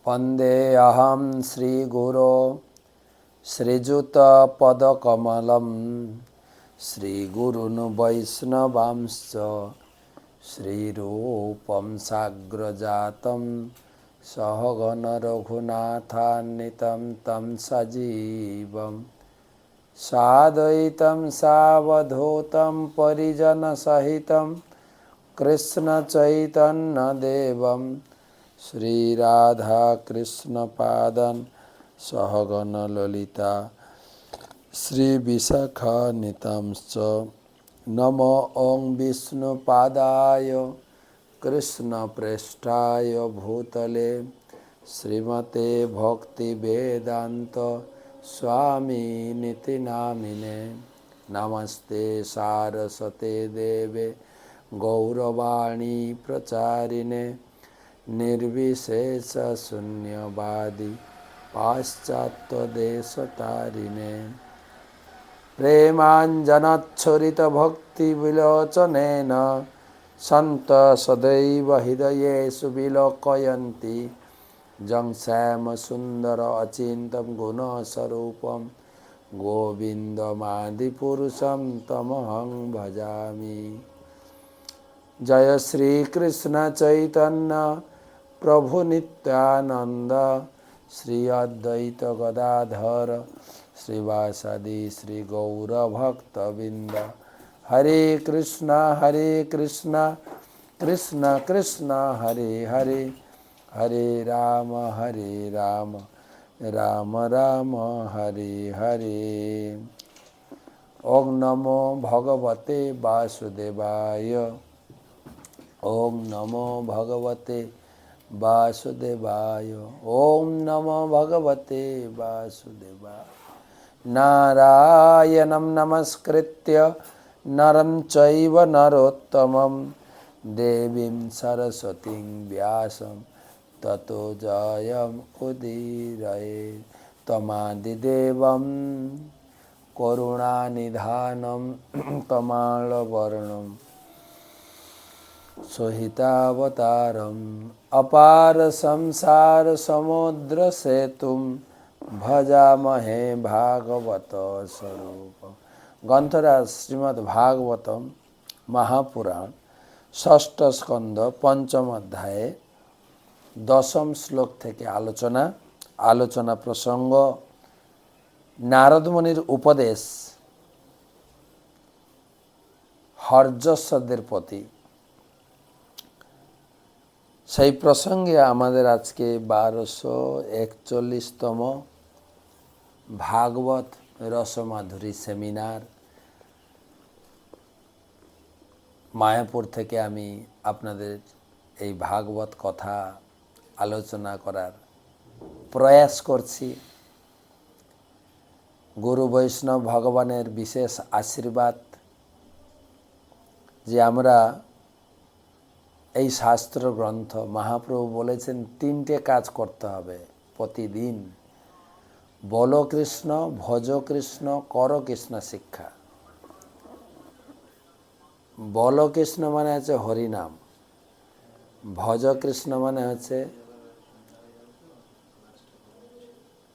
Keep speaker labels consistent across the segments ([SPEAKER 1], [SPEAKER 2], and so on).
[SPEAKER 1] वन्देऽहं श्रीगुरो श्रीयुतपदकमलं श्रीगुरून् वैष्णवांश्च श्रीरूपं साग्रजातं सहगण रघुनाथान्वितं तं सजीवं साद्वैतं सावधूतं परिजनसहितं कृष्णचैतन्यदेवं श्रीराधाकृष्णपादं सहगण ललिता श्रीविशाखान्वितांश्च नमो ॐ विष्णुपादाय कृष्णप्रेष्ठाय भूतले श्रीमते भक्तिवेदान्त स्वामिनिति नामिने नमस्ते सारस्वते देवे गौरवाणी प्रचारिणे निर्विशेष शून्यवादी पाश्चात्यदेशतारिणे प्रेमाञ्जनच्छरित भक्तिविलोचनेन सन्त सदैव हृदयेषु विलोकयन्ति जं श्यामसुन्दर अचिन्त्यं गुणस्वरूपं गोविन्दमादिपुरुषं तमहं भजामि। जय श्री कृष्ण चैतन्य प्रभु नित्यानंद श्री अद्वैत गदाधर श्रीवासादि श्री गौर भक्तबिंद। हरे कृष्ण कृष्ण कृष्ण हरे हरे, हरे राम राम राम हरे हरे। ओम नमो भगवते वासुदेवाय। ओम नमो भगवते वासुदेवाय। ओम नमो भगवते वासुदेवाय। नारायणं नमस्कृत्य नरं चैव नरोत्तमं देवीं सरस्वतीं व्यासं ततो जयमुदीरयेत्। तमादिदेवं करुणानिधानं तमालवर्णं सोहितावतारम् अपार संसार समुद्र सेतुं भजामहे भागवत स्वरूपम्। ग्रंथराज श्रीमद् भागवतम महापुराण षष्ठ स्कंद पंचम अध्याय दशम श्लोक থেকে आलोचना प्रसंग नारद मुनिर उपदेश हर्षस्वদের प्रति। সেই প্রসঙ্গে আমাদের আজকে 1241তম ভাগবত রসমাধুরী সেমিনার মায়াপুর থেকে আমি আপনাদের এই ভাগবত কথা আলোচনা করার প্রয়াস করছি। গুরু বৈষ্ণব ভগবানের বিশেষ আশীর্বাদ যে আমরা এই শাস্ত্র গ্রন্থ মহাপ্রভু বলেছেন তিনটে কাজ করতে হবে প্রতিদিন। বলো কৃষ্ণ, ভজ কৃষ্ণ, কর কৃষ্ণ শিক্ষা। বলো কৃষ্ণ মানে হচ্ছে হরিনাম, ভজ কৃষ্ণ মানে হচ্ছে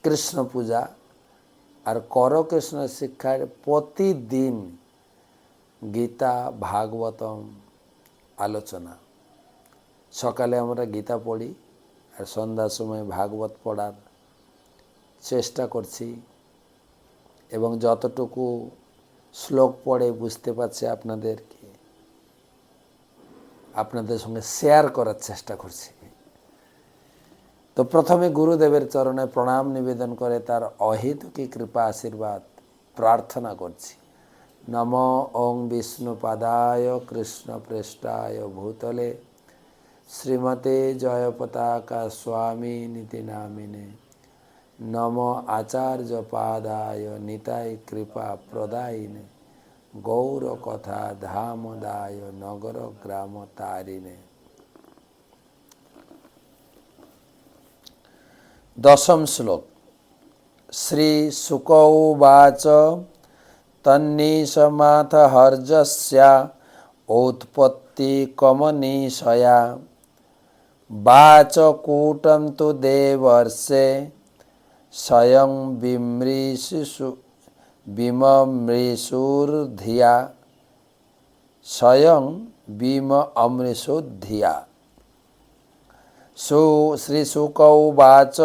[SPEAKER 1] কৃষ্ণ পূজা, আর কর কৃষ্ণ শিক্ষার প্রতিদিন গীতা ভাগবতম আলোচনা। সকালে আমরা গীতা পড়ি আর সন্ধ্যার সময় ভাগবত পড়ার চেষ্টা করছি এবং যতটুকু শ্লোক পড়ে বুঝতে পারছি আপনাদের সঙ্গে শেয়ার করার চেষ্টা করছি। তো প্রথমে গুরুদেবের চরণে প্রণাম নিবেদন করে তার অহেতুকী কৃপা আশীর্বাদ প্রার্থনা করছি। নমো ওং বিষ্ণুপাদায় কৃষ্ণপ্রেষ্ঠায় ভূতলে শ্রীমতে জয়পতাকা স্বামী নীতি নামিনে নমো আচার্য পাদায় নিতাই কৃপা প্রদায়িনে গৌর কথা ধামদায় নগর গ্রাম তারিণে। দশম শ্লোক। শ্রী শুক উবাচ তন্নিশমাথ হর্যস্যা ঔৎপত্তি কমনীষয়া वाचकूटं तु देवर्षे स्वयं विममृषुर्धिया स्वयं विम अमृषुर्धिया। श्रीशुक उवाच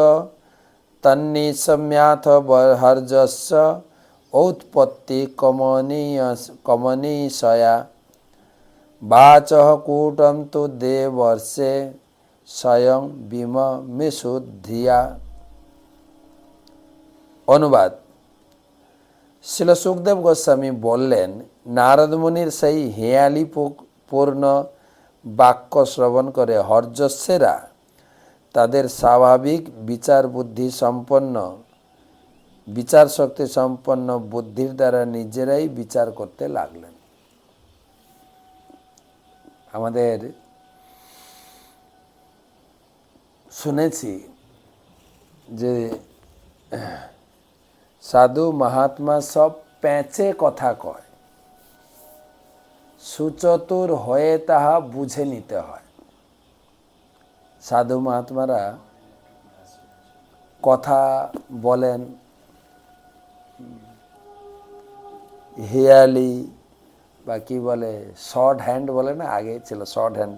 [SPEAKER 1] तन्निशम्याथ हर्जस्य औत्पत्ति कमनीषया वाचः कूटं तु देवर्षे स्वयं विममिषुर्धिया। অনুবাদ, শিল সুখদেব গোস্বামী বললেন, নারদ মুনির সেই হেয়ালি পূর্ণ বাক্য শ্রবণ করে হর্যস্বেরা তাদের স্বাভাবিক বিচার শক্তি সম্পন্ন বুদ্ধির দ্বারা নিজেরাই বিচার করতে লাগলেন। আমাদের শুনেছি যে সাধু মহাত্মা সব প্যাঁচে কথা কয়, সুচতুর হয়ে তাহা বুঝে নিতে হয়। সাধু মহাত্মারা কথা বলেন হেয়ালি বা কি বলে শর্ট হ্যান্ড বলে না, আগে ছিল শর্ট হ্যান্ড,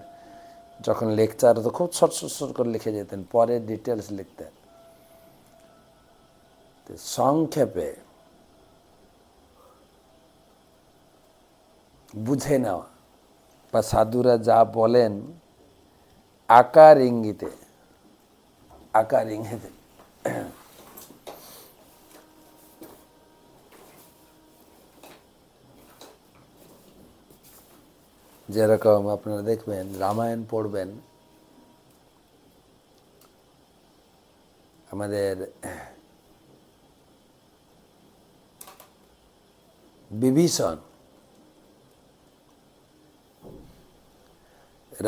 [SPEAKER 1] যখন লেকচার হতো খুব শর্ট শর্ট করে লিখে যেতেন, পরে ডিটেলস লিখতেন। সংক্ষেপে বুঝে নেওয়া বা সাধুরা যা বলেন আকার ইঙ্গিতে যেরকম আপনারা দেখবেন রামায়ণ পড়বেন, আমাদের বিভীষণ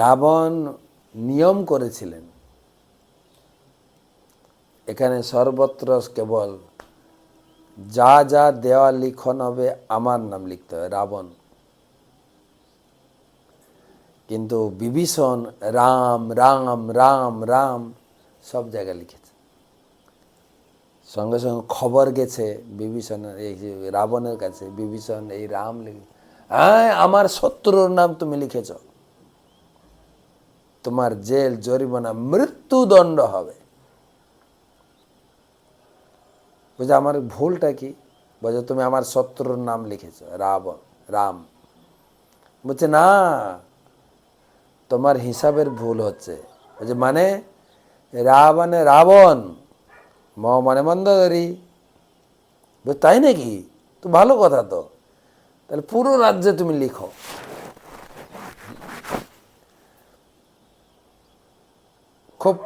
[SPEAKER 1] রাবণ নিয়ম করেছিলেন, এখানে সর্বত্র কেবল যা যা দেওয়া লিখন হবে আমার নাম লিখতে হবে রাবণ, কিন্তু বিভীষণ রাম রাম রাম রাম সব জায়গায় লিখেছে। সঙ্গে সঙ্গে খবর গেছে বিভীষণের এই রাবণের কাছে, বিভীষণ এই রাম লিখে, হ্যাঁ আমার শত্রুর নাম তুমি লিখেছ, তোমার জেল জরিমানা মৃত্যুদণ্ড হবে। বুঝলে আমার ভুলটা কি? বলছে তুমি আমার শত্রুর নাম লিখেছ রাম। বলছে না, তোমার হিসাবের ভুল হচ্ছে। বলছে মানে রাবণ মানে মন্দোদরী। তাই নাকি? তো ভালো কথা তো, তাহলে পুরো রাজ্যে তুমি লিখো। খুব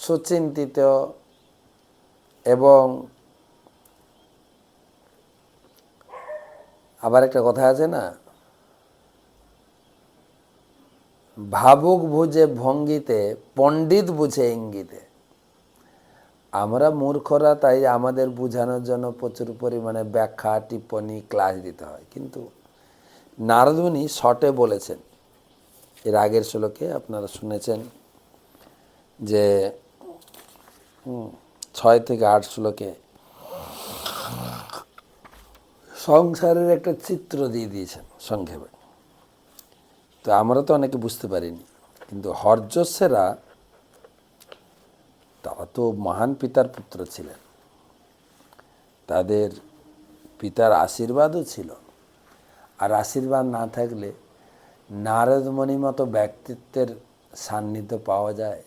[SPEAKER 1] সুচিন্তিত এবং আবার একটা কথা আছে না, ভাবুক বুঝে ভঙ্গিতে পণ্ডিত বুঝে ইঙ্গিতে। আমরা মূর্খরা, তাই আমাদের বোঝানোর জন্য প্রচুর পরিমাণে ব্যাখ্যা টিপ্পনী ক্লাস দিতে হয়। কিন্তু নারদ মুনি শর্টে বলেছেন। এর আগের শ্লোকে আপনারা শুনেছেন যে 6 থেকে 8 শ্লোকে সংসারের একটা চিত্র দিয়ে দিয়েছেন সংক্ষেপে। তো আমরা তো অনেকে বুঝতে পারিনি, কিন্তু হর্যস্বেরা তারা তো মহান পিতার পুত্র ছিলেন, তাদের পিতার আশীর্বাদও ছিল। আর আশীর্বাদ না থাকলে নারদমণির মতো ব্যক্তিত্বের সান্নিধ্য পাওয়া যায়?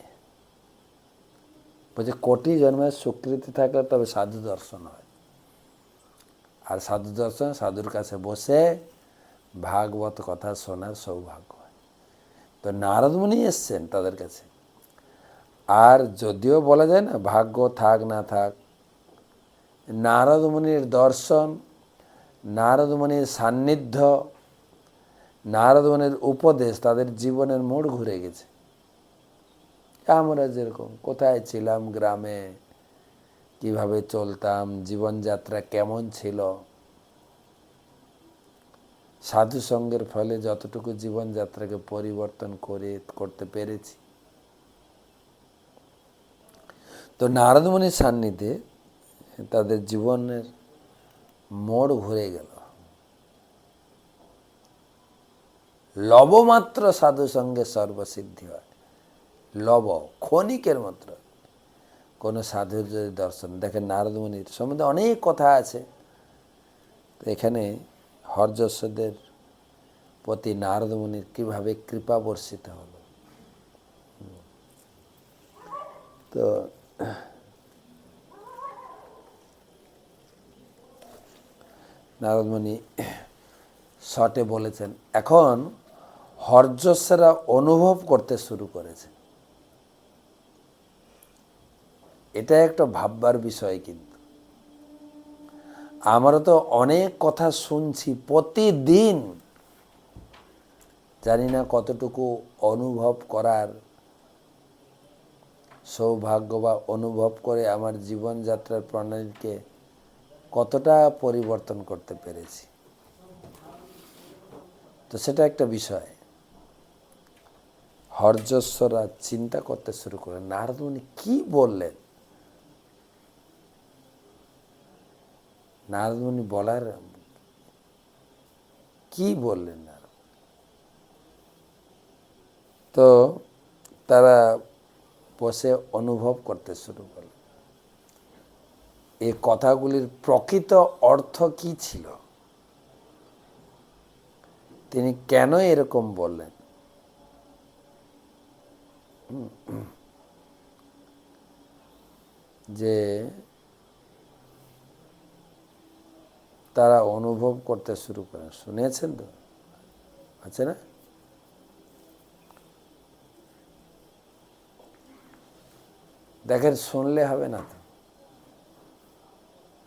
[SPEAKER 1] বলছে কোটি জন্মের স্বীকৃতি থাকলে তবে সাধু দর্শন হয়। আর সাধু দর্শন সাধুর কাছে বসে ভাগবত কথা শোনার সৌভাগ্য হয়। তো নারদমণি এসছেন তাদের কাছে। আর যদিও বলা যায় না ভাগ্য থাক না থাক, নারদমণির দর্শন, নারদমণির সান্নিধ্য, নারদমণির উপদেশ তাদের জীবনের মোড় ঘুরে গেছে। আমরা যেরকম কোথায় ছিলাম, গ্রামে কিভাবে চলতাম, জীবনযাত্রা কেমন ছিল, সাধু সঙ্গের ফলে যতটুকু জীবনযাত্রাকে পরিবর্তন করতে পেরেছি, তো নারদমুনির সান্নিধ্যে তাদের জীবনের মোড় ঘুরে গেল। লবমাত্র সাধু সঙ্গে সর্বসিদ্ধি হয়। লব, ক্ষণিকের মাত্র কোনো সাধুর যদি দর্শন দেখেন, নারদমুনির সম্বন্ধে অনেক কথা আছে। তো এখানে হরযশোদের প্রতি নারদমুনির কীভাবে কৃপা বর্ষিত হলো। তো নারদমুনি শটে বলেছেন, এখন হরযশেরা অনুভব করতে শুরু করেছে। এটা একটা ভাববার বিষয়। কিন্তু আমরা তো অনেক কথা শুনছি প্রতিদিন, জানি না কতটুকু অনুভব করার সৌভাগ্য বা অনুভব করে আমার জীবনযাত্রার প্রণালীকে কতটা পরিবর্তন করতে পেরেছি। তো সেটা একটা বিষয়। হরযশরা চিন্তা করতে শুরু করেন, নারদমুনি কি বললেন। নারদমুনি বলার কি বললেন না, তো তারা বসে অনুভব করতে শুরু করল এই কথাগুলির প্রকৃত অর্থ কি ছিল, তিনি কেন এরকম বললেন। যে তারা অনুভব করতে শুরু করেন, শুনেছেন তো, আছে না? দেখেন, শুনলে হবে না তো,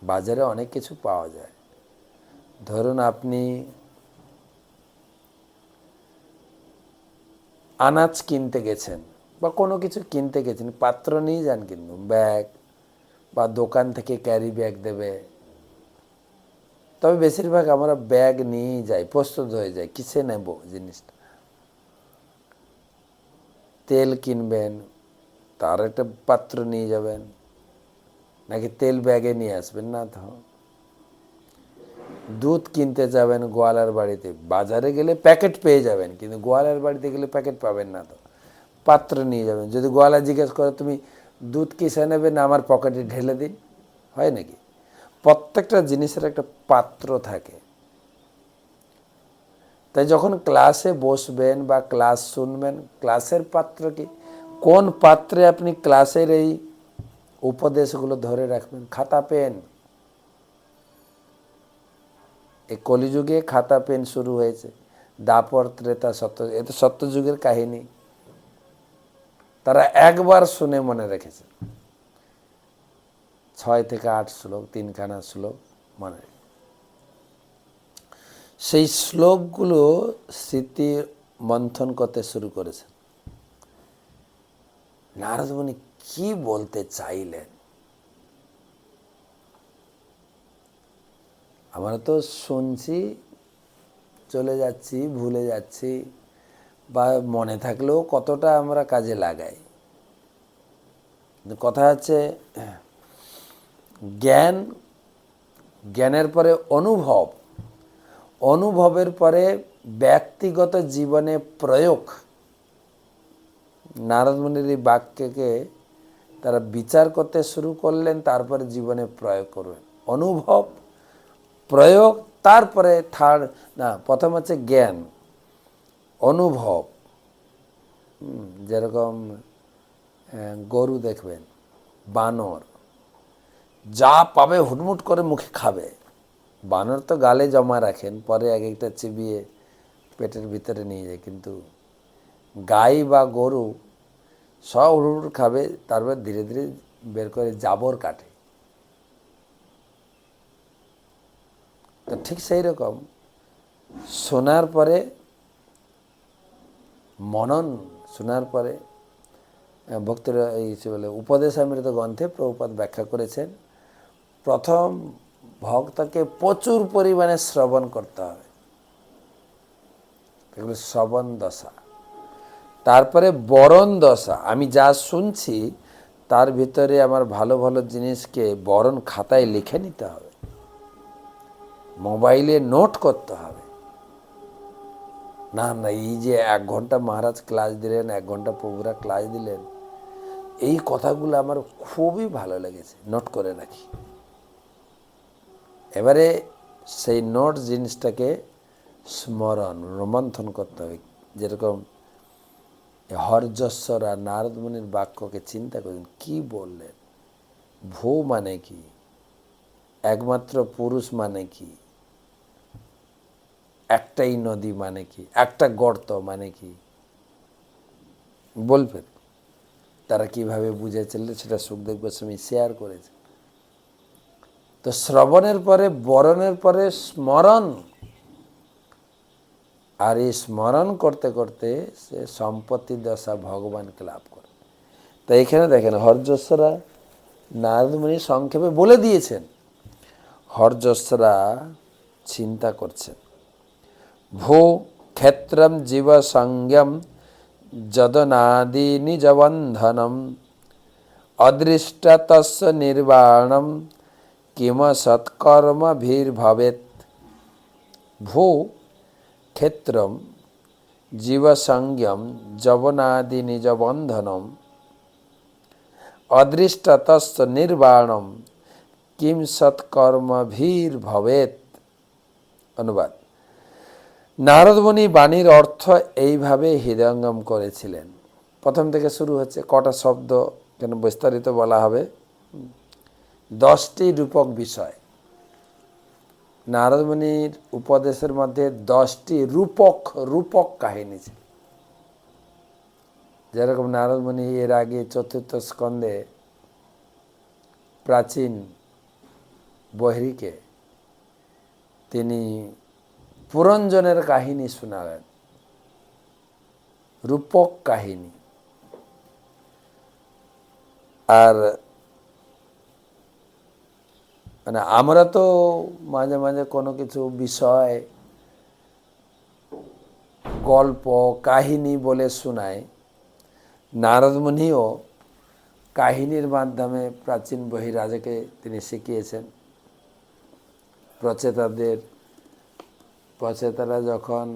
[SPEAKER 1] বাজারে অনেক কিছু পাওয়া যায়। ধরুন আপনি আনাজ কিনতে গেছেন বা কোনো কিছু কিনতে গেছেন, পাত্র নিয়ে যান, কিন্তু ব্যাগ বা দোকান থেকে ক্যারি ব্যাগ দেবে। তবে বেশিরভাগ আমরা ব্যাগ নিয়েই যাই, প্রস্তুত হয়ে যাই কিসে নেব জিনিসটা। তেল কিনবেন, তার একটা পাত্র নিয়ে যাবেন, নাকি তেল ব্যাগে নিয়ে আসবেন না। তো দুধ কিনতে যাবেন গোয়ালার বাড়িতে, বাজারে গেলে প্যাকেট পেয়ে যাবেন, কিন্তু গোয়ালার বাড়িতে গেলে প্যাকেট পাবেন না, তো পাত্র নিয়ে যাবেন। যদি গোয়ালা জিজ্ঞেস করে তুমি দুধ কিসে নেবে, না আমার পকেটে ঢেলে দিন, হয় নাকি? প্রত্যেকটা জিনিসের একটা পাত্র থাকে। তাই যখন ক্লাসে বসবেন বা ক্লাস শুনবেন, ক্লাসের পাত্র কি, কোন পাত্রে আপনি ক্লাসের এই উপদেশগুলো ধরে রাখবেন? খাতা পেন। এই কলিযুগে খাতা পেন শুরু হয়েছে, দাপর ত্রেতা সত্য, এ তো সত্যযুগের কাহিনী। তারা একবার শুনে মনে রেখেছে, 6 থেকে 8 শ্লোক, 3খানা শ্লোক মনে। সেই শ্লোকগুলো স্মৃতি মন্থন করতে শুরু করেছে। নারদমুনি কি বলতে চাইলেন? আমরা তো শুনছি, চলে যাচ্ছি, ভুলে যাচ্ছি, বা মনে থাকলেও কতটা আমরা কাজে লাগাই। কথা হচ্ছে জ্ঞান, জ্ঞানের পরে অনুভব, অনুভবের পরে ব্যক্তিগত জীবনে প্রয়োগ। নারদমুনির এই বাক্যকে তারা বিচার করতে শুরু করলেন, তারপরে জীবনে প্রয়োগ করবেন। অনুভব, প্রয়োগ, তারপরে প্রথম হচ্ছে জ্ঞান, অনুভব। যেরকম গরু দেখবেন, বানর যা পাবে হুটমুট করে মুখে খাবে। বানর তো গালে জমা রাখেন, পরে এক একটা চিবিয়ে পেটের ভিতরে নিয়ে যায়, কিন্তু গাই বা গরু সব হুটমুট খাবে, তারপর ধীরে ধীরে বের করে জাবর কাটে। তো ঠিক সেই রকম শোনার পরে মনন, শোনার পরে ভক্তরা এই বলে উপদেশামৃত গ্রন্থে প্রভুপাদ ব্যাখ্যা করেছেন, প্রথম ভক্তকে প্রচুর পরিমাণে শ্রবণ করতে হবে, এগুলো শ্রবণ দশা। তারপরে বরণ দশা, আমি যা শুনছি তার ভিতরে আমার ভালো ভালো জিনিসকে বরণ খাতায় লিখে নিতে হবে, মোবাইলে নোট করতে হবে। না না, এই যে 1 ঘন্টা মহারাজ ক্লাস দিলেন, 1 ঘন্টা প্রভুরা ক্লাস দিলেন, এই কথাগুলো আমার খুবই ভালো লেগেছে, নোট করে রাখি। এবারে সেই নোট জিনিসটাকে স্মরণ রোমন্থন করতে হবে। যেরকম হরযশ্বরা নারদ মুনির বাক্যকে চিন্তা করেন, কি বললেন? ভূ মানে কি? একমাত্র পুরুষ মানে কি? একটাই নদী মানে কি? একটা গর্ত মানে কি? বলবেন। তারা কিভাবে বুঝেছিলেন সেটা সুখদেব গোস্বামী শেয়ার করেছে। তো শ্রবণের পরে, বরণের পরে স্মরণ, আর এই স্মরণ করতে করতে সে সম্পত্তি দশা ভগবানকে লাভ করে। তো এখানে দেখেন, হরযশ্বরা নারদমুনি সংক্ষেপে বলে দিয়েছেন। হরযশ্বরা চিন্তা করছেন, ভূ ক্ষেত্রম জীব সংজ্ঞম যদনাদি নিজবন্ধনম অদৃষ্ট তস্য নির্বাণম কিম সৎকর্মভির্ভবেৎ। ভূ ক্ষেত্রম জীবসংজ্ঞম যবনাদি নিজবন্ধনম অদৃষ্ট তস্য নির্বাণম কিম সৎকর্মভির্ভবেৎ। অনুবাদ: নারদমুনি বাণীর অর্থ এইভাবে হৃদয়ঙ্গম করেছিলেন। প্রথম থেকে শুরু হচ্ছে, কটা শব্দ কেন বিস্তারিত বলা হবে। 10টি রূপক বিষয়। নারদমুনির উপদেশের মধ্যে 10টি রূপক কাহিনী ছিল। যেরকম নারদমুনি এর আগে 4র্থ স্কন্ধে প্রাচীন বহিরীকে তিনি পুরঞ্জনের কাহিনী শোনালেন, রূপক কাহিনী। আর মানে আমরা তো মাঝে মাঝে কোনো কিছু বিষয়, গল্প, কাহিনী বলে শোনাই। নারদমুনিও কাহিনীর মাধ্যমে প্রাচীন বহিরাজকে তিনি শিখিয়েছেন। প্রচেতারা যখন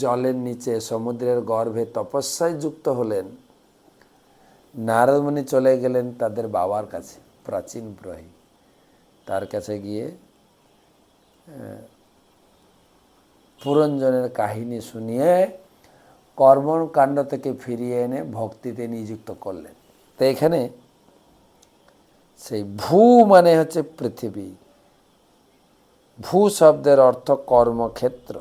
[SPEAKER 1] জলের নিচে সমুদ্রের গর্ভে তপস্যায় যুক্ত হলেন, নারদমুনি চলে গেলেন তাদের বাবার কাছে, প্রাচীন ব্রহী। তার কাছে গিয়ে পুরঞ্জনের কাহিনী শুনিয়ে কর্মকাণ্ড থেকে ফিরিয়ে এনে ভক্তিতে নিযুক্ত করলেন। তো এখানে সেই ভূ মানে হচ্ছে পৃথিবী। ভূ শব্দের অর্থ কর্মক্ষেত্র।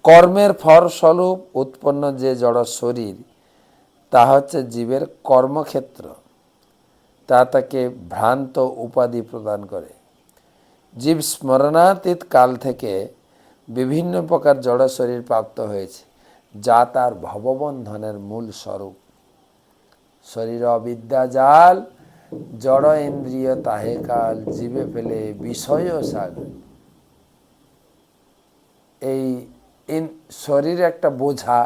[SPEAKER 1] কর্মের ফলস্বরূপ উৎপন্ন যে জড় শরীর, তা হচ্ছে জীবের কর্মক্ষেত্র। তা তাকে ভ্রান্ত উপাধি প্রদান করে। জীব স্মরণাতীত কাল থেকে বিভিন্ন প্রকার জড় শরীর প্রাপ্ত হয়েছে, যা তার ভববন্ধনের মূল স্বরূপ। শরীর অবিদ্যা জাল, জড় ইন্দ্রিয় তাহে কাল, জীবে ফেলে বিষয় সাগর। এই শরীর একটা বোঝা,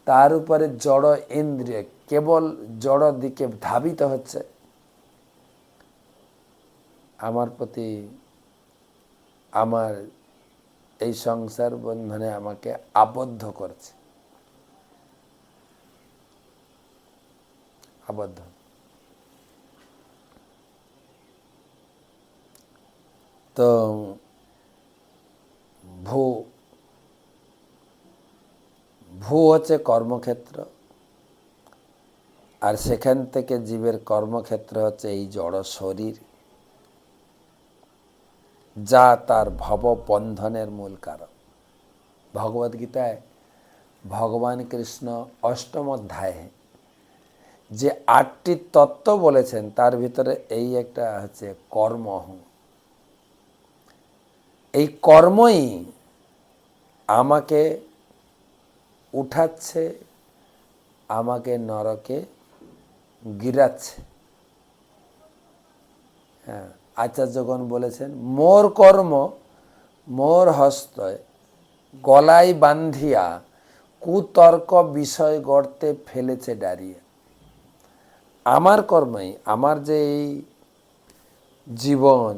[SPEAKER 1] তার উপরে জড় ইন্দ্রিয় কেবল জড় দিকে ধাবিত হচ্ছে। আমার প্রতি, আমার এই সংসার বন্ধনে আমাকে আবদ্ধ করছে, আবদ্ধ। তো ভূ হচ্ছে কর্মক্ষেত্র, আর সেখান থেকে জীবের কর্মক্ষেত্র হচ্ছে এই জড় শরীর, যা তার ভববন্ধনের মূল কারণ। ভগবদ্গীতায় ভগবান কৃষ্ণ 8ম অধ্যায়ে যে 8টি তত্ত্ব বলেছেন, তার ভিতরে এই একটা হচ্ছে কর্ম। এই কর্মই আমাকে উঠাচ্ছে, আমাকে নরকে গিরাচ্ছে। হ্যাঁ, আচার্যগণ বলেছেন, মোর কর্ম মোর হস্তয় গলায় বান্ধিয়া কুতর্ক বিষয় গর্তে ফেলেছে ডারিয়ে। আমার কর্মই, আমার যে এই জীবন,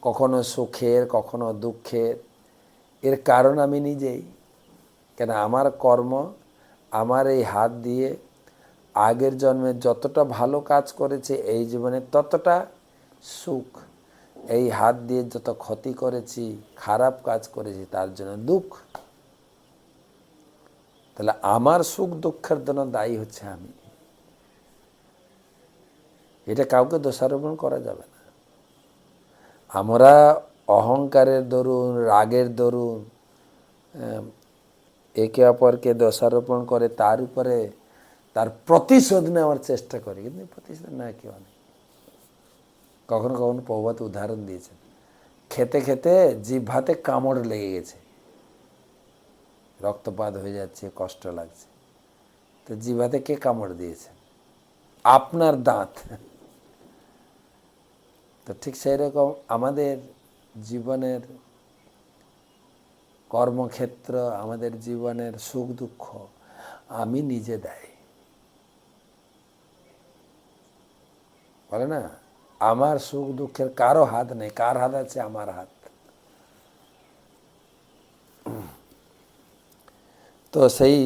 [SPEAKER 1] কখনো সুখের কখনো দুঃখের, এর কারণ আমি নিজেই। কেন আমার কর্ম, আমার এই হাত দিয়ে আগের জন্মে যতটা ভালো কাজ করেছে এই জীবনে ততটা সুখ, এই হাত দিয়ে যত ক্ষতি করেছি, খারাপ কাজ করেছি তার জন্য দুঃখ। তাহলে আমার সুখ দুঃখের জন্য দায়ী হচ্ছে আমি। এটা কাউকে দোষারোপণ করা যাবে না। আমরা অহংকারের দরুন, রাগের দরুন একে অপরকে দোষারোপণ করে তার উপরে তার প্রতিশোধ নেওয়ার চেষ্টা করি, কিন্তু প্রতিশোধ নেওয়া কেউ নেই। কখনো কখনো প্রভুপাদ উদাহরণ দিয়েছেন, খেতে খেতে জিহ্বাতে কামড় লেগে গেছে, রক্তপাত হয়ে যাচ্ছে, কষ্ট লাগছে, তো জিহ্বাতে কে কামড় দিয়েছে? আপনার দাঁত। তো ঠিক সেই রকম আমাদের জীবনের কর্মক্ষেত্র, আমাদের জীবনের সুখ দুঃখ আমি নিজে দায়ী। বলে না, আমার সুখ দুঃখের কারো হাত নেই, কার হাত আছে? আমার হাত। তো সেই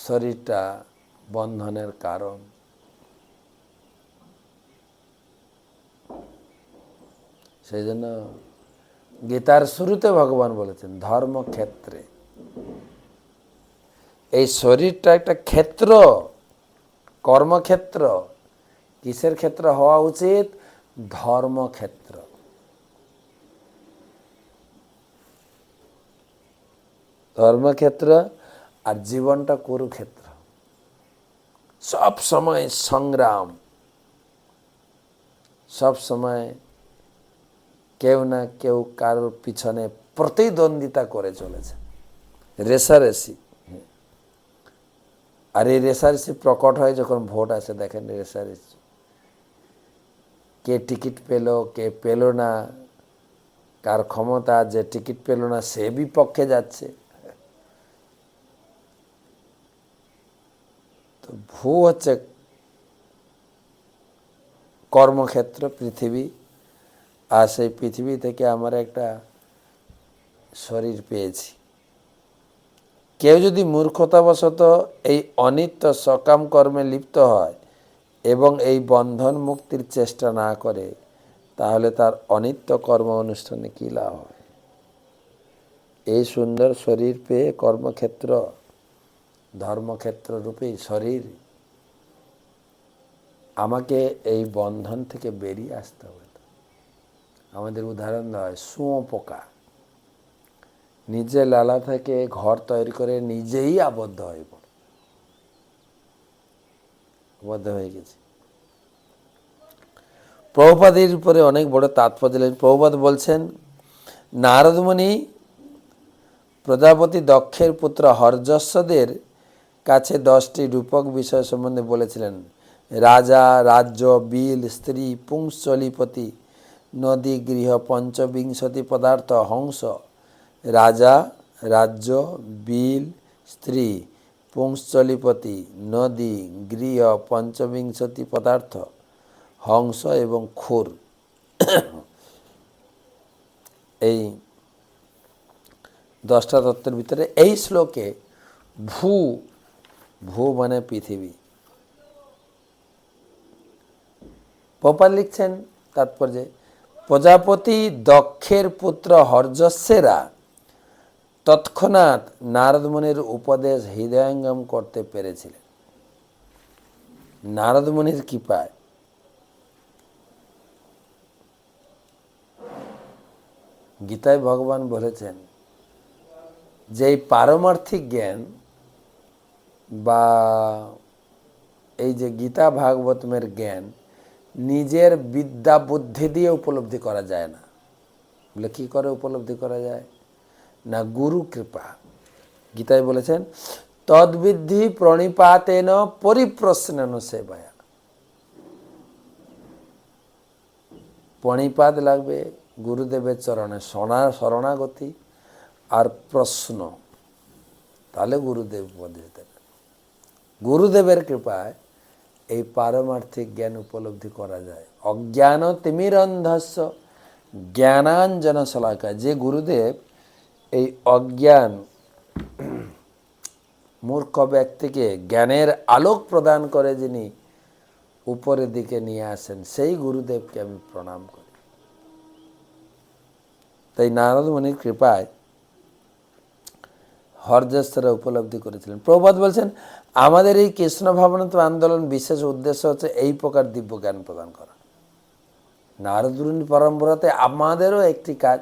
[SPEAKER 1] শরীরটা বন্ধনের কারণ। সেই জন্য গীতার শুরুতে ভগবান বলেছেন ধর্মক্ষেত্রে। এই শরীরটা একটা ক্ষেত্র, কর্মক্ষেত্র। কিসের ক্ষেত্র হওয়া উচিত? ধর্মক্ষেত্র। ধর্মক্ষেত্র। আর জীবনটা কুরুক্ষেত্র। সব সময় সংগ্রাম, সব সময় কেউ না কেউ কারোর পিছনে প্রতিদ্বন্দ্বিতা করে চলেছে, রেসারেসি। আর এই রেসারেসি প্রকট হয় যখন ভোট আসে। দেখেন রেসারেসি, কে টিকিট পেল, কে পেল না, কার ক্ষমতা, যে টিকিট পেল না সে বিপক্ষে যাচ্ছে। তো ভূ হচ্ছে কর্মক্ষেত্র, পৃথিবী। আর সেই পৃথিবী থেকে আমরা একটা শরীর পেয়েছি। কেউ যদি মূর্খতাবশত এই অনিত্য সকাম কর্মে লিপ্ত হয় এবং এই বন্ধন মুক্তির চেষ্টা না করে, তাহলে তার অনিত্য কর্ম অনুষ্ঠানে কী লাভ হবে? এই সুন্দর শরীর পেয়ে কর্মক্ষেত্র, ধর্মক্ষেত্র রূপে শরীর, আমাকে এই বন্ধন থেকে বেরিয়ে আসতে হবে। আমাদের উদাহরণ দেওয়া হয় শুঁয়োপোকা নিজে লালা থেকে ঘর তৈরি করে নিজেই আবদ্ধ হয়ে পড়ে, আবদ্ধ হয়ে গেছে। প্রভুপাদের উপরে অনেক বড় তাৎপর্য দিলেন। প্রভুপাদ বলছেন, নারদমুনি প্রজাপতি দক্ষের পুত্র হর্যশ্বদের কাছে 10টি রূপক বিষয় সম্বন্ধে বলেছিলেন। রাজা, রাজ্য, বিল, স্ত্রী, পুংসলিপতি, নদী, গৃহ, পঞ্চবিংশতি পদার্থ, হংস। রাজা, রাজ্য, বিল, স্ত্রী, পুংসলিপতি, নদী, গৃহ, পঞ্চবিংশতি পদার্থ, হংস এবং খুর। এই 10টা তত্ত্বের ভিতরে এই শ্লোকে ভূ, ভূ মানে পৃথিবী। প্রপার লিখছেন তাৎপর্যে, প্রজাপতি দক্ষের পুত্র হর্যশ্বেরা তৎক্ষণাৎ নারদমুনির উপদেশ হৃদয়ঙ্গম করতে পেরেছিলেন। নারদমুনির কৃপায়। গীতায় ভগবান বলেছেন যে এই পারমার্থিক জ্ঞান বা এই যে গীতা ভাগবতমের জ্ঞান নিজের বিদ্যা বুদ্ধি দিয়ে উপলব্ধি করা যায় না। বলে কী করে উপলব্ধি করা যায়? না, গুরু কৃপা। গীতায় বলেছেন তদ্বিদ্ধি প্রণিপাতেন পরিপ্রশ্নেন সেবায়া। প্রণিপাত লাগবে, গুরুদেবের চরণে শরণাগতি, আর প্রশ্ন, তাহলে গুরুদেব পদে যেতে পারে। গুরুদেবের কৃপায় এই পারমার্থিক জ্ঞান উপলব্ধি করা যায়। অজ্ঞান তিমিরন্ধস্য জ্ঞানাঞ্জন শলাকা, যে গুরুদেব এই অজ্ঞান মূর্খ ব্যক্তিকে জ্ঞানের আলোক প্রদান করে, যিনি উপরের দিকে নিয়ে আসেন, সেই গুরুদেবকে আমি প্রণাম করি। তাই নারদ মুনির কৃপায় হরযশরা উপলব্ধি করেছিলেন। প্রভুপাদ বলছেন, আমাদের এই কৃষ্ণ ভাবনাত্ম আন্দোলন বিশেষ উদ্দেশ্য হচ্ছে এই প্রকার দিব্য জ্ঞান প্রদান করা। নারদ মুনি পরম্পরাতে আমাদেরও একটি কাজ,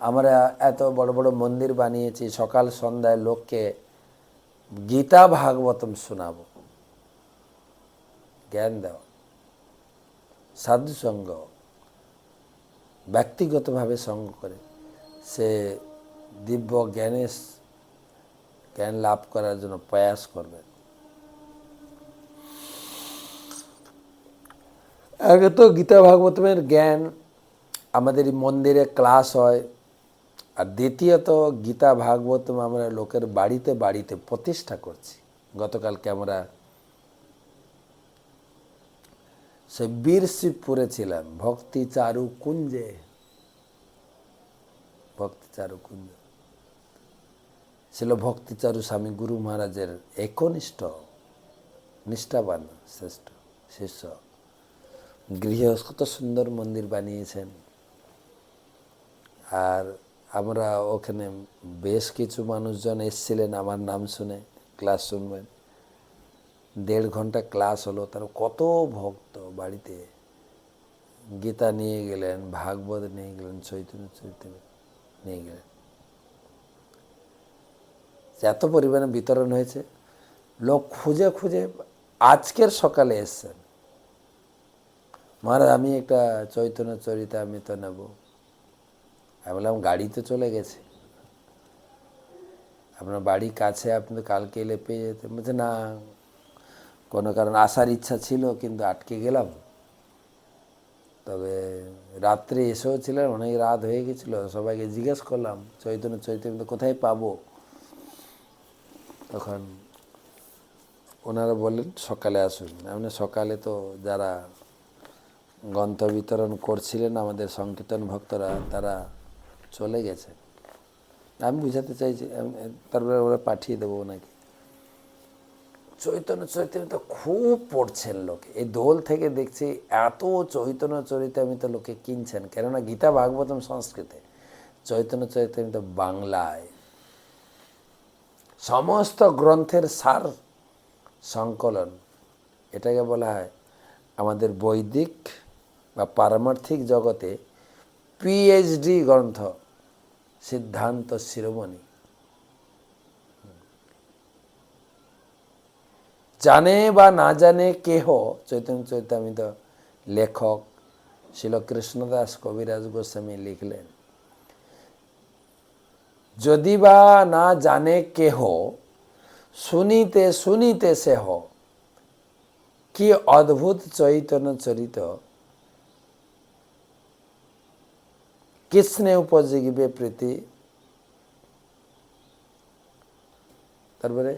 [SPEAKER 1] আমরা এত বড় বড় মন্দির বানিয়েছি, সকাল সন্ধ্যায় লোককে গীতা ভাগবতম শোনাবো, জ্ঞান দেওয়া, সাধুসঙ্গ, ব্যক্তিগতভাবে সঙ্গ করে সে দিব্য জ্ঞান লাভ করার জন্য প্রয়াস করবে। আগে তো গীতা ভাগবতমের জ্ঞান আমাদের মন্দিরে ক্লাস হয়, আর দ্বিতীয়ত গীতা ভাগবতম আমরা লোকের বাড়িতে বাড়িতে প্রতিষ্ঠা করছি। গতকালকে আমরা সে বীরশিবপুরে ছিলাম, ভক্তি চারু কুঞ্জে, ছিল ভক্তিচারু স্বামী গুরু মহারাজের একনিষ্ঠ নিষ্ঠাবান শ্রেষ্ঠ শিষ্য। গৃহে কত সুন্দর মন্দির বানিয়েছেন। আর আমরা ওখানে বেশ কিছু মানুষজন এসেছিলেন আমার নাম শুনে ক্লাস শুনবেন। 1.5 ঘন্টা ক্লাস হলো, তার কত ভক্ত বাড়িতে গীতা নিয়ে গেলেন, ভাগবত নিয়ে গেলেন, চৈতন্য চরিত্র নিয়ে গেলেন। এত পরিমাণে বিতরণ হয়েছে, লোক খুঁজে খুঁজে আজকের সকালে এসছেন, মহারাজ আমি একটা চৈতন্য চরিতা আমি তো নেব। আমি বললাম গাড়িতে চলে গেছে, আপনার বাড়ি কাছে, আপনি তো কালকে এলে পেয়ে যেতেন। বলছে না, কোনো কারণ আসার ইচ্ছা ছিল কিন্তু আটকে গেলাম। তবে রাত্রে এসেও ছিলেন, অনেক রাত হয়ে গেছিলো, সবাইকে জিজ্ঞেস করলাম চৈতন্য চরিতামৃত কোথায় পাবো। তখন ওনারা বললেন সকালে আসুন। এমনি সকালে তো যারা গ্রন্থ বিতরণ করছিলেন আমাদের সংকীর্তন ভক্তরা, তারা চলে গেছে। আমি বুঝাতে চাইছি, তারপরে ওরা পাঠিয়ে দেবো ওনাকে। চৈতন্য চরিতামৃত খুব পড়ছেন লোকে, এই দোল থেকে দেখছি এত চৈতন্য চরিতামৃত লোকে কিনছেন। কেননা গীতা ভাগবতম সংস্কৃতে, চৈতন্য চরিতামৃত বাংলায়, সমস্ত গ্রন্থের সার সংকলন। এটাকে বলা হয় আমাদের বৈদিক বা পারমার্থিক জগতে পিএইচডি গ্রন্থ, সিদ্ধান্ত শিরোমণি। জানে বা না জানে কেহ, চৈতন্য চরিতামৃত লেখক শিল কৃষ্ণদাস কবিরাজ গোস্বামী লিখলেন, যদি বা না জানে কেহ, শুনিতে শুনিতে সেহ, কি অদ্ভুত চৈতন্য চরিত, কৃষ্ণে উপযোগিবে প্রীতি। তারপরে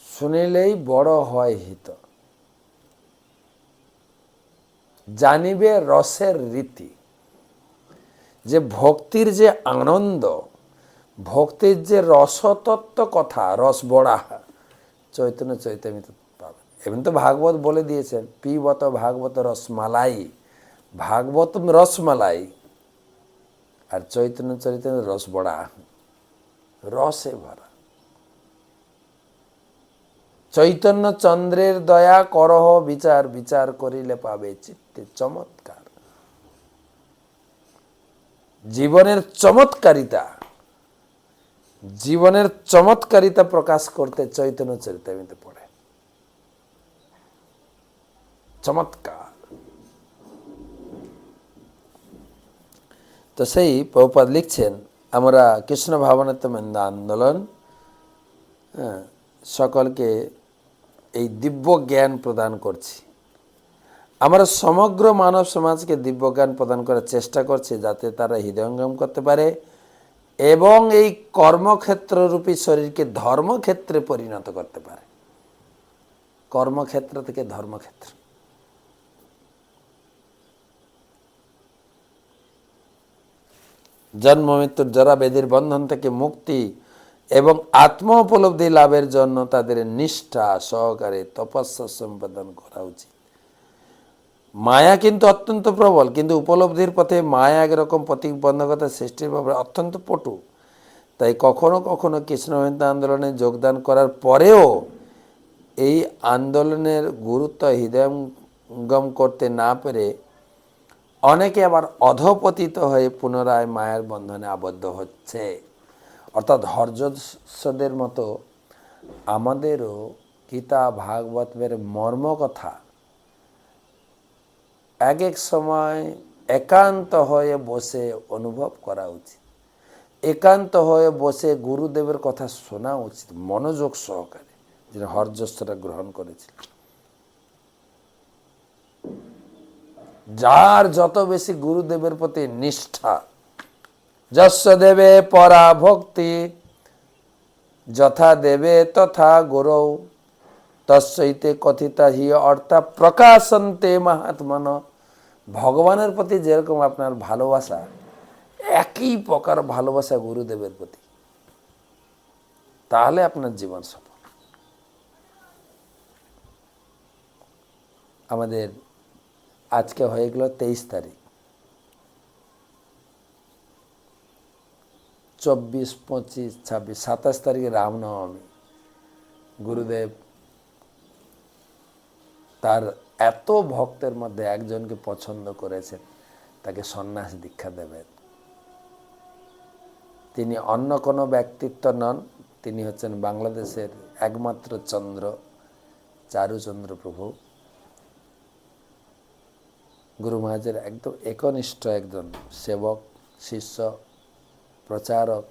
[SPEAKER 1] শুনিলেই বড় হয় হিত, জানিবে রসের রীতি। যে ভক্তির যে আনন্দ, ভক্তির যে রসতত্ত্ব কথা, রস বড়া, চৈতন্য চরিতামৃত পাবেন। এমনি তো ভাগবত বলে দিয়েছেন, পিবত ভাগবত রসমালাই, ভাগবতম রসমালাই, আর চৈতন্য চরিতামৃত রস বড়া, রসে ভরা। চৈতন্য চন্দ্রের দয়া করহ বিচার, বিচার করিলে পাবে চিত্তে চমৎকার। জীবনের চমৎকারিতা, জীবনের চমৎকারিতা প্রকাশ করতে চৈতন্য চরিতামৃত পড়ে। চমৎকার। তো সেই প্রভুপাদ লিখছেন, আমরা কৃষ্ণ ভাবনাত্ম আন্দোলন সকলকে এই দিব্য জ্ঞান প্রদান করছি। আমরা সমগ্র মানব সমাজকে দিব্যজ্ঞান প্রদান করার চেষ্টা করছি, যাতে তারা হৃদয়ঙ্গম করতে পারে এবং এই কর্মক্ষেত্ররূপী শরীরকে ধর্মক্ষেত্রে পরিণত করতে পারে। কর্মক্ষেত্র থেকে ধর্মক্ষেত্র। জন্ম মৃত্যুর জরা ব্যাধির বন্ধন থেকে মুক্তি এবং আত্ম উপলব্ধি লাভের জন্য তাদের নিষ্ঠা সহকারে তপস্যা সম্পাদন করা উচিত। মায়া কিন্তু অত্যন্ত প্রবল, কিন্তু উপলব্ধির পথে মায়া একরকম প্রতিবন্ধকতা সৃষ্টির ব্যাপারে অত্যন্ত পটু। তাই কখনো কখনো কৃষ্ণভক্তি আন্দোলনে যোগদান করার পরেও এই আন্দোলনের গুরুত্ব হৃদয়ঙ্গম করতে না পেরে অনেকে আবার অধপতিত হয়ে পুনরায় মায়ের বন্ধনে আবদ্ধ হচ্ছে। অর্থাৎ হর্যদের মতো আমাদেরও গীতা ভাগবতের মর্মকথা এক এক সময় একান্ত হয়ে বসে অনুভব করা উচিত, একান্ত হয়ে বসে গুরুদেবের কথা শোনা উচিত মনোযোগ সহকারে, যেটা হর্যরা গ্রহণ করেছিল। যার যত বেশি গুরুদেবের প্রতি নিষ্ঠা, যস্য দেবে পরা ভক্তি যথা দেবে তথা গুরৌ তস্যৈতে কথিতা হি অর্থা প্রকাশন্তে মহাত্মন। ভগবানের প্রতি যেরকম আপনার ভালোবাসা, একই প্রকার ভালোবাসা গুরুদেবের প্রতি, তাহলে আপনার জীবন সফল। আমাদের আজকে হয়ে গেল 23 তারিখ, 24, 25, 26, 27 তারিখে রামনবমী। গুরুদেব তার এত ভক্তের মধ্যে একজনকে পছন্দ করেছেন, তাকে সন্ন্যাস দীক্ষা দেবেন। তিনি অন্য কোনো ব্যক্তিত্ব নন, তিনি হচ্ছেন বাংলাদেশের একমাত্র চন্দ্র, চারুচন্দ্র প্রভু। গুরু মহারাজের একদম একনিষ্ঠ একজন সেবক, শিষ্য, প্রচারক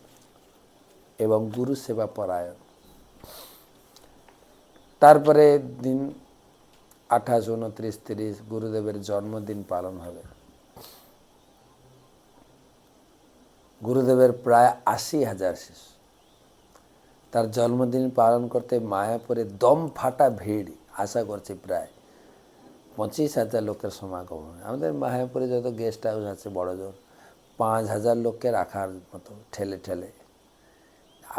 [SPEAKER 1] এবং গুরু সেবা পরায়ণ। তারপরে দিন 28, 29, 30 গুরুদেবের জন্মদিন পালন হবে। গুরুদেবের প্রায় 80,000 শিষ্য। তার জন্মদিন পালন করতে মায়াপুরে দম ফাটা ভিড়, আশা করছি প্রায় 25,000 লোকের সমাগম হবে। আমাদের মায়াপুরে যত গেস্ট হাউস আছে বড় জোর 5,000 লোককে রাখার মতো ঠেলে ঠেলে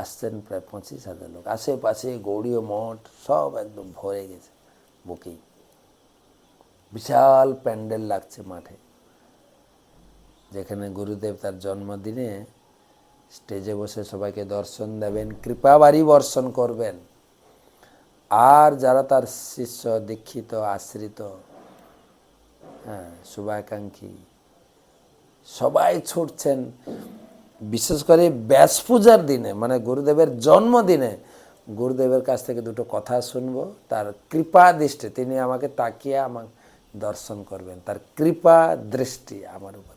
[SPEAKER 1] আসছেন প্রায় 25,000 লোক। আশেপাশে গৌড়ীয় মঠ সব একদম ভরে গেছে বুকিং। বিশাল প্যান্ডেল লাগছে মাঠে, যেখানে গুরুদেব তার জন্মদিনে স্টেজে বসে সবাইকে দর্শন দেবেন, কৃপাবাড়ি বর্ষণ করবেন। আর যারা তার শিষ্য, দীক্ষিত, আশ্রিত, শুভাকাঙ্ক্ষী সবাই ছুটছেন। বিশেষ করে ব্যাস পূজার দিনে, মানে গুরুদেবের জন্মদিনে, গুরুদেবের কাছ থেকে দুটো কথা শুনবো। তার কৃপা দৃষ্টি, তিনি আমাকে তাকিয়ে আমাকে দর্শন করবেন, তার কৃপা দৃষ্টি আমার উপর।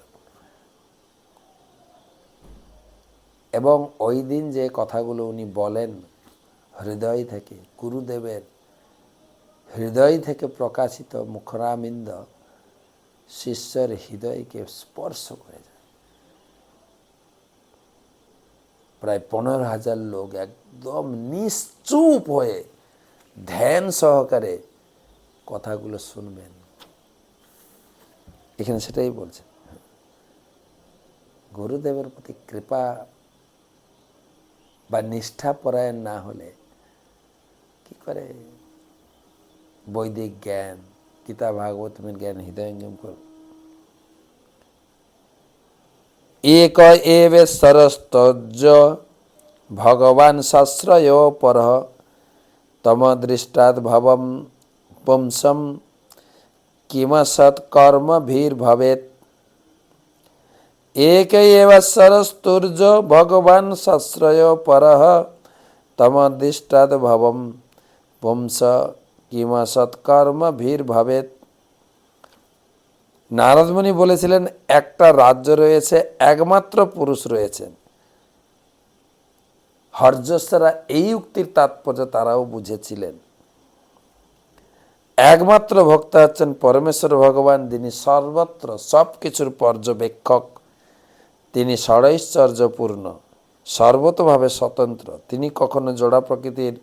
[SPEAKER 1] এবং ওই দিন যে কথাগুলো উনি বলেন হৃদয় থেকে, গুরুদেবের হৃদয় থেকে প্রকাশিত মুখরামিন্দ শিষ্যের হৃদয়কে স্পর্শ করে যায়। প্রায় 15,000 লোক একদম নিশ্চুপ হয়ে ধ্যান সহকারে কথাগুলো শুনবেন। এখানে সেটাই বলছে, গুরুদেবের প্রতি কৃপা বা নিষ্ঠা পরায়ণ না হলে কি করে বৈদিক জ্ঞান, গীতা ভাগবতের জ্ঞান হৃদয়ঙ্গম করবে। এক এবে সরস্তজ্জ ভগবান শাস্ত্রয় পরঃ তম দৃষ্টাৎ ভবম পুংসম কিমসৎ কর্মভীর ভবেত। এক এব সরস্তুর্য ভগবান শাস্ত্রয় পরঃ তম দৃষ্টাৎ ভবম পুংস কিমসৎ কর্মভীর ভবেত। নারদমুনি বলেছিলেন, একটা রাজ্য রয়েছে, একমাত্র পুরুষ রয়েছেন। হর্যরা এই উক্তির তাৎপর্য তারাও বুঝেছিলেন। একমাত্র ভক্তা হচ্ছেন পরমেশ্বর ভগবান, যিনি সর্বত্র সব কিছুর পর্যবেক্ষক, তিনি ষড়ৈশ্বর্যপূর্ণ, সর্বতোভাবে স্বতন্ত্র, তিনি কখনো জড় প্রকৃতির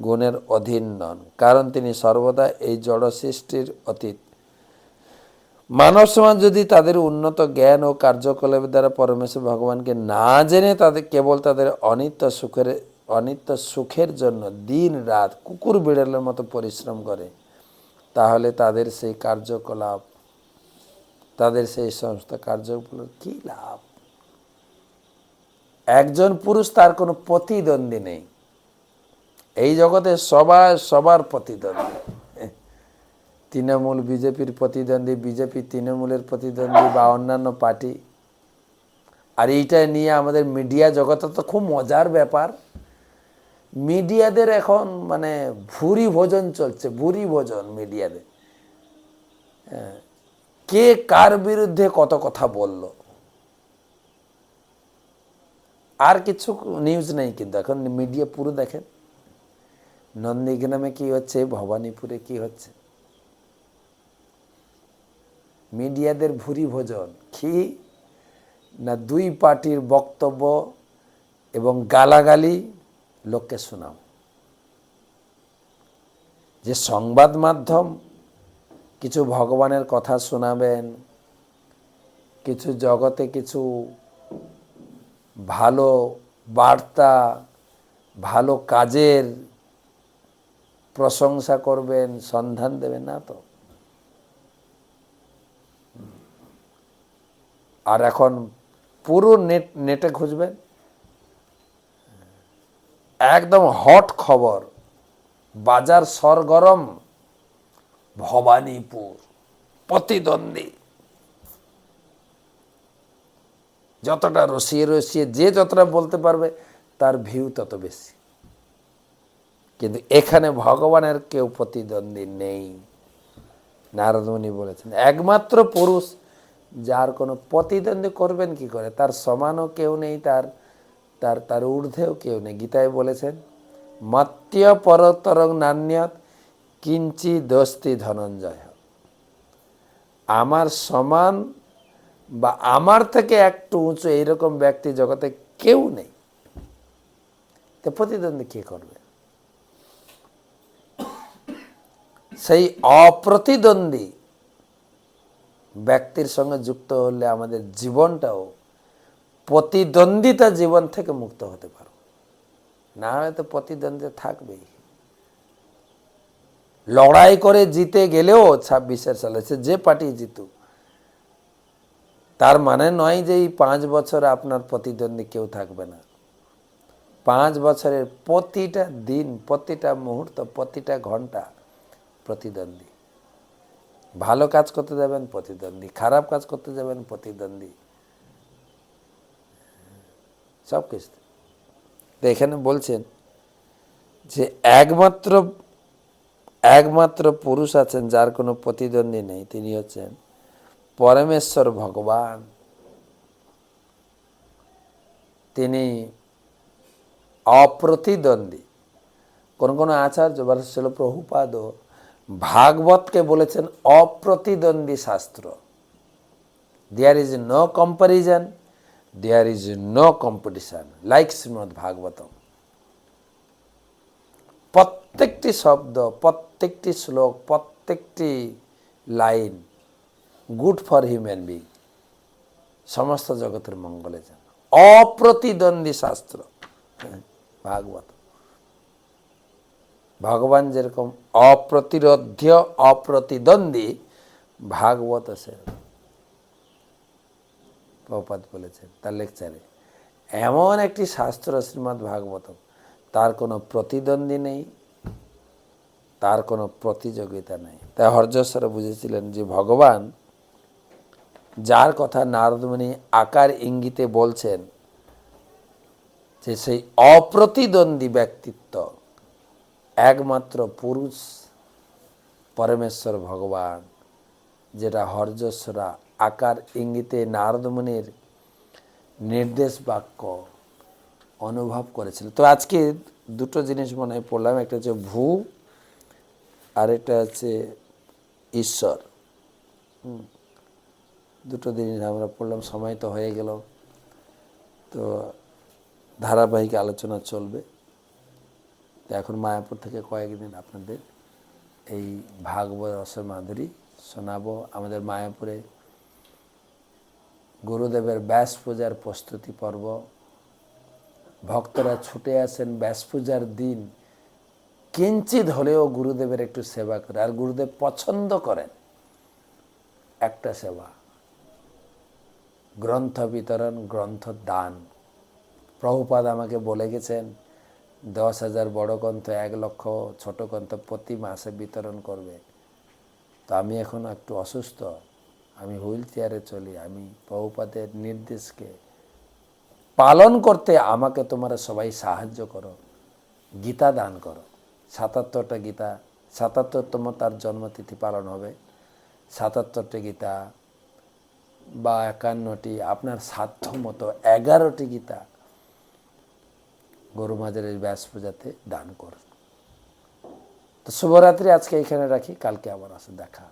[SPEAKER 1] গুণের অধীন নন, কারণ তিনি সর্বদা এই জড় সৃষ্টির অতীত। মানব সমাজ যদি তাদের উন্নত জ্ঞান ও কার্যকলাপের দ্বারা পরমেশ্বর ভগবানকে না জেনে তাদের কেবল তাদের অনিত্য সুখের জন্য দিন রাত কুকুর বিড়ালের মতো পরিশ্রম করে, তাহলে তাদের সেই কার্যকলাপ, তাদের সেই সমস্ত কার্যকলাপ কি লাভ? একজন পুরুষ, তার কোনো প্রতিদ্বন্দ্বী নেই। এই জগতে সবার প্রতিদ্বন্দ্বী। তৃণমূল বিজেপির প্রতিদ্বন্দ্বী, বিজেপি তৃণমূলের প্রতিদ্বন্দ্বী, বা অন্যান্য পার্টি। আর এইটা নিয়ে আমাদের মিডিয়া জগতে তো খুব মজার ব্যাপার। মিডিয়াদের এখন মানে ভুরি ভোজন চলছে, ভুরি ভোজন মিডিয়াদের। কে কার বিরুদ্ধে কত কথা বলল, আর কিছু নিউজ নেই। কিন্তু এখন মিডিয়া পুরো দেখেন, নন্দীগ্রামে কি হচ্ছে, ভবানীপুরে কি হচ্ছে। মিডিয়াদের ভুরি ভোজন কি না, দুই পার্টির বক্তব্য এবং গালাগালি লোককে শোনাও। যে সংবাদ মাধ্যম কিছু ভগবানের কথা শোনাবেন, কিছু জগতে কিছু ভালো বার্তা, ভালো কাজের প্রশংসা করবেন, সন্ধান দেবেন না তো। আর এখন পুরো নেটে খুঁজবেন, একদম হট খবর, বাজার সরগরম, ভবানীপুর প্রতিদ্বন্দ্বী। যতটা রসিয়ে যে যতটা বলতে পারবে তার ভিউ তত বেশি। কিন্তু এখানে ভগবানের কেউ প্রতিদ্বন্দ্বী নেই। নারদ মুনি বলেছেন একমাত্র পুরুষ, যার কোনো প্রতিদ্বন্দ্বী করবেন কি করে, তার সমানও কেউ নেই, তার ঊর্ধ্বেও কেউ নেই। গীতায় বলেছেন মত্য পরতরং নান্যৎ কিঞ্চি দস্তি ধনঞ্জয়। আমার সমান বা আমার থেকে একটু উঁচু এইরকম ব্যক্তি জগতে কেউ নেই। তো প্রতিদ্বন্দ্বী কে করবে? সেই অপ্রতিদ্বন্দ্বী ব্যক্তির সঙ্গে যুক্ত হলে আমাদের জীবনটাও প্রতিদ্বন্দ্বিতা জীবন থেকে মুক্ত হতে পারো। না হয়তো প্রতিদ্বন্দ্বিতা থাকবেই। লড়াই করে জিতে গেলেও 26 সালে সে যে পার্টি জিতুক, তার মানে নয় যে এই 5 বছরে আপনার প্রতিদ্বন্দ্বী কেউ থাকবে না। 5 বছরের প্রতিটা দিন, প্রতিটা মুহূর্ত, প্রতিটা ঘন্টা প্রতিদ্বন্দ্বী। ভালো কাজ করতে যাবেন প্রতিদ্বন্দ্বী, খারাপ কাজ করতে যাবেন প্রতিদ্বন্দ্বী, সব কিছু। তো এখানে বলছেন যে একমাত্র পুরুষ আছেন যার কোনো প্রতিদ্বন্দ্বী নেই, তিনি হচ্ছেন পরমেশ্বর ভগবান। তিনি অপ্রতিদ্বন্দ্বী। কোন আচার্য বা শিল প্রভুপাদ ভাগবতকে বলেছেন অপ্রতিদ্বন্দ্বী শাস্ত্র। There is no comparison, there is no competition, like Shrimad Bhagavatam. প্রত্যেকটি শব্দ, প্রত্যেকটি শ্লোক, প্রত্যেকটি line good for human being, সমস্ত জগতের মঙ্গলের জন্য। অপ্রতিদ্বন্দ্বী শাস্ত্র ভাগবত। ভগবান যেরকম অপ্রতিরোধ্য, অপ্রতিদ্বন্দ্বী, ভাগবত সে প্রভুপাদ বলেছেন তার লেকচারে, এমন একটি শাস্ত্র শ্রীমদ্ ভাগবতম, তার কোনো প্রতিদ্বন্দ্বী নেই, তার কোনো প্রতিযোগিতা নেই। তাই হর্যশ্বর বুঝেছিলেন যে ভগবান, যার কথা নারদ মুনি আকার ইঙ্গিতে বলছেন, যে সেই অপ্রতিদ্বন্দ্বী ব্যক্তিত্ব একমাত্র পুরুষ পরমেশ্বর ভগবান, যেটা হর্যশ্বরা আকার ইঙ্গিতে নারদ মুনির নির্দেশ বাক্য অনুভব করেছিল। তো আজকে দুটো জিনিস মনে হয় পড়লাম, একটা হচ্ছে ভূ আরেকটা আছে ঈশ্বর। দুটো জিনিস আমরা পড়লাম, সময় তো হয়ে গেল, তো ধারাবাহিক আলোচনা চলবে। তো এখন মায়াপুর থেকে কয়েকদিন আপনাদের এই ভাগবত রসের মাধুরী শোনাবো। আমাদের মায়াপুরে গুরুদেবের ব্যাস পূজার প্রস্তুতি পর্ব। ভক্তরা ছুটে আসেন ব্যাস পূজার দিন, কিঞ্চিত হলেও গুরুদেবের একটু সেবা করে। আর গুরুদেব পছন্দ করেন একটা সেবা, গ্রন্থ বিতরণ, গ্রন্থ দান। প্রভুপাদ আমাকে বলে গেছেন 10,000 বড় গ্রন্থ, 1 লক্ষ ছোট গ্রন্থ প্রতি মাসে বিতরণ করবে। তো আমি এখন একটু অসুস্থ, আমি হুইল চেয়ারে চলি, আমি প্রভুপাদের নির্দেশকে পালন করতে আমাকে তোমরা সবাই সাহায্য করো, গীতা দান করো। 77টা গীতা, 77তম তার জন্মতিথি পালন হবে। 77টি গীতা বা 51টি, আপনার সাধ্য মতো 11টি গীতা গরু মাঝের এই ব্যাস পূজাতে দান করুন। তো শুভরাত্রি, আজকে এখানে রাখি, কালকে আবার আসে দেখা।